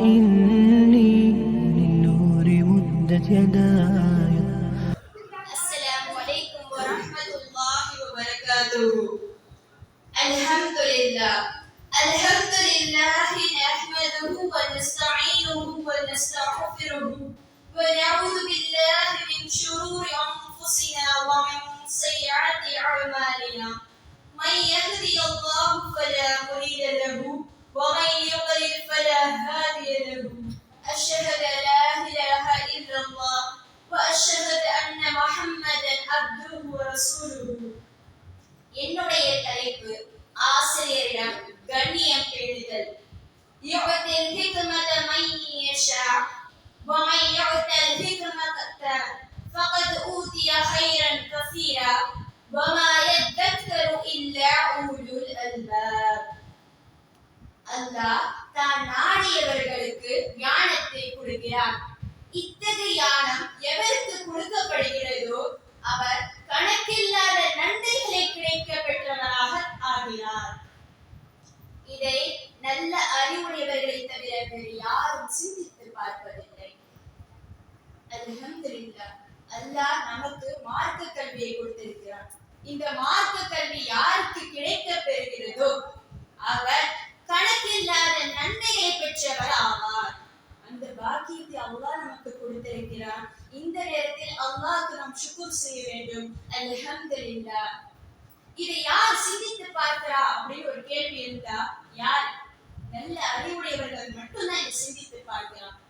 إني للنور مدت يداي. السلام عليكم ورحمة الله وبركاته. الحمد لله نحمده ونستعينه ونستغفره ونعوذ بالله من شرور أنفسنا ومن سيئات أعمالنا. من يهدي الله فلا مضل له ومن يضلل فلا هادي له. أشهد أن لا إله إلا الله وأشهد أن محمدا عبده ورسوله. என்னுடைய தலைப்பு ஆசிரியரிடம் கண்ணியம் பேணுதல். يعطي الحكمة من يشاء ومن يؤت الحكمة فقد أوتي خيرا كثيرا وما يذكر إلا أولو الألباب. அல்லாஹ் தான் நாடியவர்களுக்கு ஞானத்தை கொடுக்கிறார். இத்தகைய ஞானம் எவருக்கு கொடுக்கப்படுகிறதோ அவர் கணக்கில்லாத நன்மைகளை கிடைக்க பெற்றவராக ஆகிறார். இதை நல்ல அறிவுடையவர்களை தவிர வேறு யாரும் சிந்தித்து பார்ப்பதில்லை. அல்ஹம்துலில்லாஹ், அல்லாஹ் நமக்கு மார்க்க கல்வியை கொடுத்திருக்கிறார். இந்த மார்க்க கல்வி யாருக்கு கிடைக்க பெறுகிறதோ அவர் கணக்கில்லாத நன்மைகளை பெற்றவர் ஆவார். அந்த பாக்கியத்தை அல்லாஹ் நமக்கு கொடுத்திருக்கிறார். இந்த நேரத்தில் அல்லாஹ்க்கு நாம் ஷுக்ர் செய்ய வேண்டும். அல்ஹம்துலில்லாஹ். இதை யார் சிந்தித்து பார்க்கிறா அப்படின்னு ஒரு கேள்வி இருந்தா யார்? நல்ல அறிவுடையவர்கள் மட்டும்தான் இதை சிந்தித்து பார்க்கிறார்.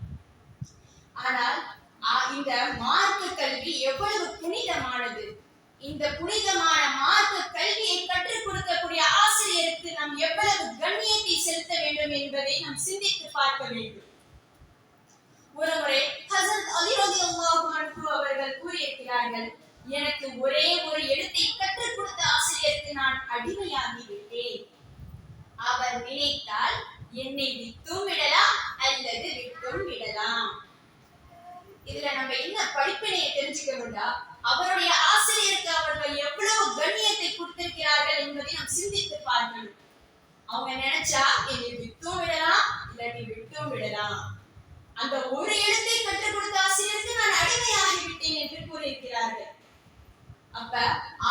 ஆனால் இந்த மார்க்க கல்வி எவ்வளவு புனிதமானது! இந்த புனிதமான மார்க்க கல்வியை கற்றுக் கொடுக்கக்கூடிய ஆசிரியருக்கு நாம் எவ்வளவு கண்ணியத்தை செலுத்த வேண்டும் என்பதை நாம் சிந்தித்து பார்க்க வேண்டும். ஒருமுறை ஹஸரத் அலி ரலியல்லாஹு அன்ஹு அவர்கள் கூறியிருக்கிறார்கள், எனக்கு ஒரே ஒரு எழுத்தை கற்றுக் கொடுத்த ஆசிரியருக்கு நான் அடிமையாகி விட்டேன். அவர் நினைத்தால் என்னை விட்டும் விடலாம் அல்லது விட்டும் விடலாம். இதுல நம்ம என்ன படிப்பினையை தெரிஞ்சுக்கணும்னா, அவருடைய ஆசிரியருக்கு அவர்கள் எவ்வளவு கண்ணியத்தை கொடுத்திருக்கிறார்கள் என்பதை நாம் சிந்தித்து பார்க்கணும். அவங்க நினைச்சா என்னை விட்டும் விடலாம் இல்லாட்டி விட்டும் விடலாம். அந்த ஒரு எழுத்தை கற்றுக் கொடுத்த ஆசிரியருக்கு நான் அடிமையாகி விட்டேன் என்று கூறியிருக்கிறார்கள். அப்ப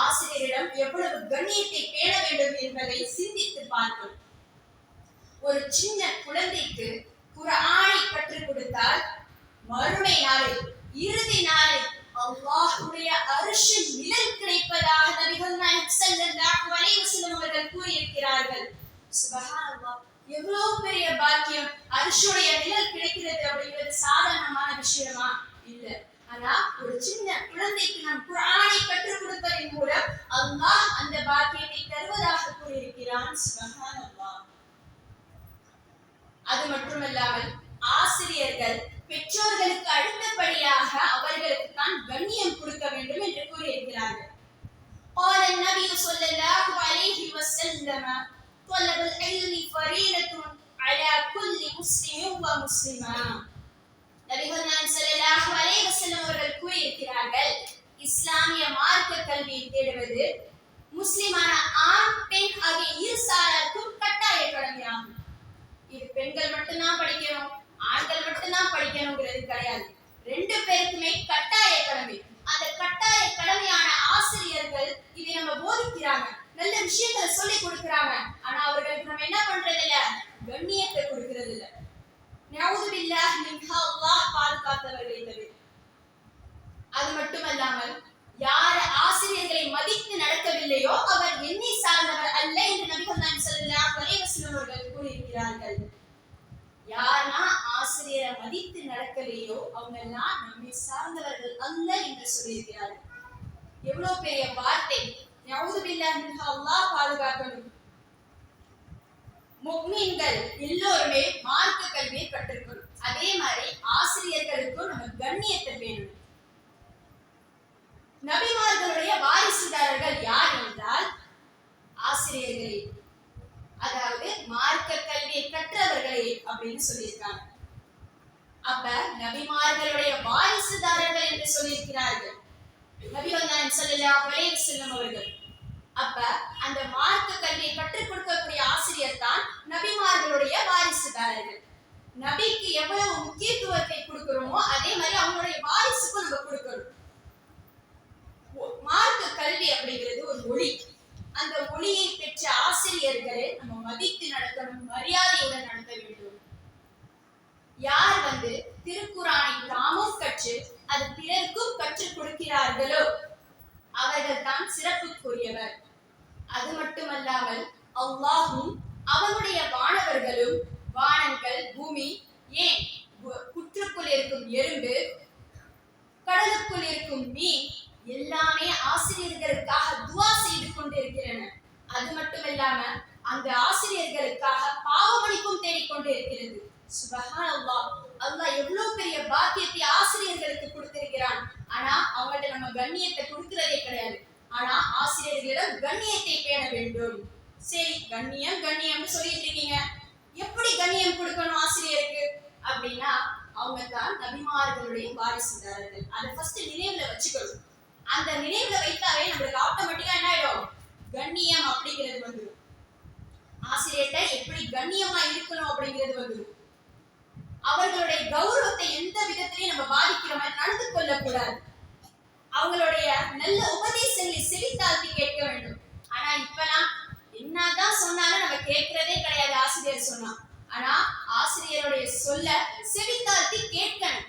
ஆசிரியரிடம் எவ்வளவு கண்ணியத்தை பேண வேண்டும் என்பதை சிந்தித்து பார்க்கணும். ஒரு சின்ன குழந்தைக்கு குர்ஆனை கற்றுக் கொடுத்தால் மறுமை நாளில் இறுதி நாளில் அல்லாஹ்வுடைய அர்ஷின் நிழல் கிடைப்பதாக நபிகள் நாயகம் ஸல்லல்லாஹு அலைஹி வஸல்லம் அவர்கள் கூறியிருக்கிறார்கள். சுப்ஹானல்லாஹ், எவ்வளவு பெரிய பாக்கியம்! அர்ஷுடைய நிழல் கிடைக்கிறது அப்படிங்கிறது சாதாரணமான விஷயமா? இல்ல. ஆனா ஒரு சின்ன குழந்தைக்கு நாம் குர்ஆனை கற்றுக் கொடுப்பதன் மூலம் அல்லாஹ் அந்த பாக்கியத்தை தருவதாக கூறியிருக்கிறான். சுப்ஹானல்லாஹ். அது மட்டுமல்லாமல் ஆசிரியர்கள் பெற்றோர்களுக்கு அடுத்தபடியாக அவர்களுக்கு தான் கண்ணியம் கொடுக்க வேண்டும் என்று கூறியிருக்கிறார்கள். قال النبي صلى الله عليه وسلم طلب العلم فريضة على كل مسلم ومسلمة. நபிகள் நாயகம் ஸல்லல்லாஹு அலைஹி வஸல்லம் அவர்கள் கூறியிருக்கிறார்கள், இஸ்லாமிய மார்க்க கல்வியை தேடுவது முஸ்லிமான ஆண் பெண் ஆகிய இரு சாராருக்கும் கட்டாய கடமையாகும். இது பெண்கள் மட்டும்தான் படிக்கணும், ஆண்கள் மட்டும்தான் படிக்கணுங்கிறது கிடையாது. ரெண்டு பேருக்குமே கட்டாய கடமை. அந்த கட்டாய கடமையான ஆசிரியர்கள் இதை நம்ம போதிக்கிறாங்க, நல்ல விஷயங்களை சொல்லி கொடுக்கிறாங்க. ஆனா அவர்களுக்கு நம்ம என்ன பண்றது இல்ல? கண்ணியத்தை கொடுக்கிறது இல்ல. நஊது பில்லாஹ் மின்ஹா, அல்லாஹ் பாதுகாத்தவர்களை தவிர. அது மட்டுமல்லாமல் யார் ஆசிரியர்களை மதித்து நடக்கவில்லையோ அவர் என்னை சார்ந்தவர் அல்ல என்று நபிகள் நாயகம் ஸல்லல்லாஹு அலைஹி வஸல்லம் அவர்கள் கூறியிருக்கிறார்கள். யாரா ஆசிரியரை மதித்து நடக்கலையோ அவங்க எல்லாம் நம்மை சார்ந்தவர்கள் அல்ல என்று சொல்லியிருக்கிறார்கள். எவ்வளவு பெரிய வார்த்தை! நஊது பில்லாஹ் மின்ஹா, அல்லாஹ் பாதுகாக்கணும். முஃமின்கள் எல்லோருமே மார்க்க கல்வியை கற்றுக்கணும். அதே மாதிரி ஆசிரியர்களுக்கும் நம்ம கண்ணியத்தை வேணும். நபிமார்களுடைய வாரிசுதாரர்கள் யார் என்றால் ஆசிரியர்களே, அதாவது மார்க்க கல்வியை கற்றவர்களே அப்படின்னு சொல்லியிருக்காங்க. அப்ப நபிமார்களுடைய வாரிசுதாரர்கள் என்று சொல்லியிருக்கிறார்கள் நபிகள் நாயகம் ஸல்லல்லாஹு அலைஹி வஸல்லம் அவர்கள். அப்ப அந்த மார்க்க கல்வியை கற்றுக் கொடுக்கக்கூடிய ஆசிரியர் தான் நபிமார்களுடைய வாரிசுதாரர்கள். நபிக்கு எவ்வளவு முக்கியத்துவத்தை கொடுக்கிறோமோ அதே மாதிரி அவங்களுடைய வாரிசுக்கும் நம்ம கொடுக்கணும். மார்க்க கல்வி அப்படிங்கிறது ஒரு மொழி. அந்த மொழியை பெற்ற ஆசிரியர்களை நம்ம மதித்து நடத்தணும், மரியாதையுடன் நடத்த வேண்டும். யார் திருக்குரானை தாமும் கற்று அது பிறருக்கும் கற்றுக் கொடுக்கிறார்களோ அவர்கள் தான் சிறப்புக்குரியவர். அது மட்டுமல்லாமல் அல்லாஹும் அவனுடைய வானவர்களும், வானங்கள், பூமி, ஏன் புற்றுக்குள் இருக்கும் எறும்பு, கடலுக்குள் இருக்கும் மீன் எல்லாமே ஆசிரியர்களுக்காக துவா செய்து கொண்டிருக்கிறன. அது மட்டுமில்லாம அந்த ஆசிரியர்களுக்காக பாவமளிப்பும் தேடிக்கொண்டு இருக்கிறது. சுப்ஹானல்லாஹ், அல்லாஹ் எவ்வளவு பெரிய பாக்கியத்தை ஆசிரியர்களுக்கு கொடுத்திருக்கிறான். ஆனா அவங்கள்ட்ட நம்ம கண்ணியத்தை கொடுக்கிறதே கிடையாது. ஆனா ஆசிரியர்களிடம் கண்ணியத்தை பேண வேண்டும். சரி, கண்ணியம் கண்ணியம்னு சொல்லிட்டு இருக்கீங்க, எப்படி கண்ணியம் கொடுக்கணும் ஆசிரியருக்கு அப்படின்னா அவங்க தான் நபிமார்களுடைய வாரிசுதாரர்கள். அதை ஃபர்ஸ்ட் நினைவுல வச்சுக்கணும். அந்த நினைவுல வைத்தாவே நம்மளுக்கு ஆட்டோமேட்டிக்கா என்ன ஆயிடும், கண்ணியம் அப்படிங்கிறது வந்துடும். ஆசிரியர்கிட்ட எப்படி கண்ணியமா இருக்கணும் அப்படிங்கிறது வந்துடும். அவர்களுடைய கௌரவத்தை எந்த விதத்திலையும் நம்ம பாதிக்கிற மாதிரி நடந்து கொள்ளக்கூடாது. அவங்களுடைய நல்ல உபதேசங்களை செவித்தாழ்த்தி கேட்க வேண்டும். ஆனா இப்பெல்லாம் என்னதான் சொன்னாலும் நம்ம கேட்கிறதே கிடையாது. ஆசிரியர் சொன்னா, ஆனா ஆசிரியருடைய சொல்ல செவித்தாழ்த்தி கேட்கணும்.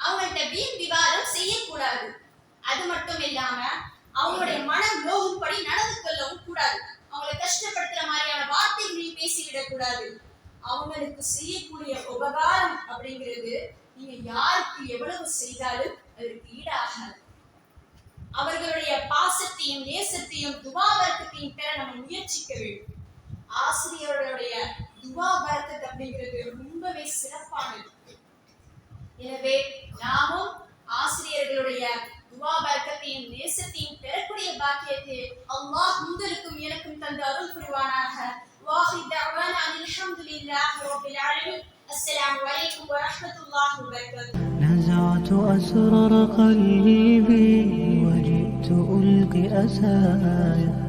அவங்கள்ட்ட வீண் விவாதம் செய்யக்கூடாது. அது மட்டும் இல்லாம அவங்களுடைய மனம் நோகும்படி நடந்து கொள்ளவும் கூடாது. அவங்களை கஷ்டப்படுத்துற மாதிரியான வார்த்தைகளையும் பேசிவிடக் கூடாது. அவங்களுக்கு செய்யக்கூடிய உபகாரம் அப்படிங்கிறது நீங்க யாருக்கு எவ்வளவு செய்தாலும் அதற்கு ஈடாகாது. அவர்களுடைய பாசத்தையும் நேசத்தையும் துவா பரக்கத்தையும் பெற நம்ம முயற்சிக்க வேண்டும். ஆசிரியருடைய துவா பரக்கத் அப்படிங்கிறது ரொம்பவே சிறப்பானது. எனவே நாமும் ஆசிரியர்களுடைய துவா பரக்கத்தையும் நேசத்தையும் பெறக்கூடிய பாக்கியத்தை அல்லாஹ் உங்களுக்கும் எனக்கும் தந்து அருள் புரிவானாக. வாஹித் தஅவானா அல்ஹம்துலில்லாஹி ரப்பில் ஆலமீன். அஸ்ஸலாமு அலைக்கும் வரஹ்மத்துல்லாஹி வபரகாத்துஹு. نزعت أسرار قلبي وجئت ألقي أسايا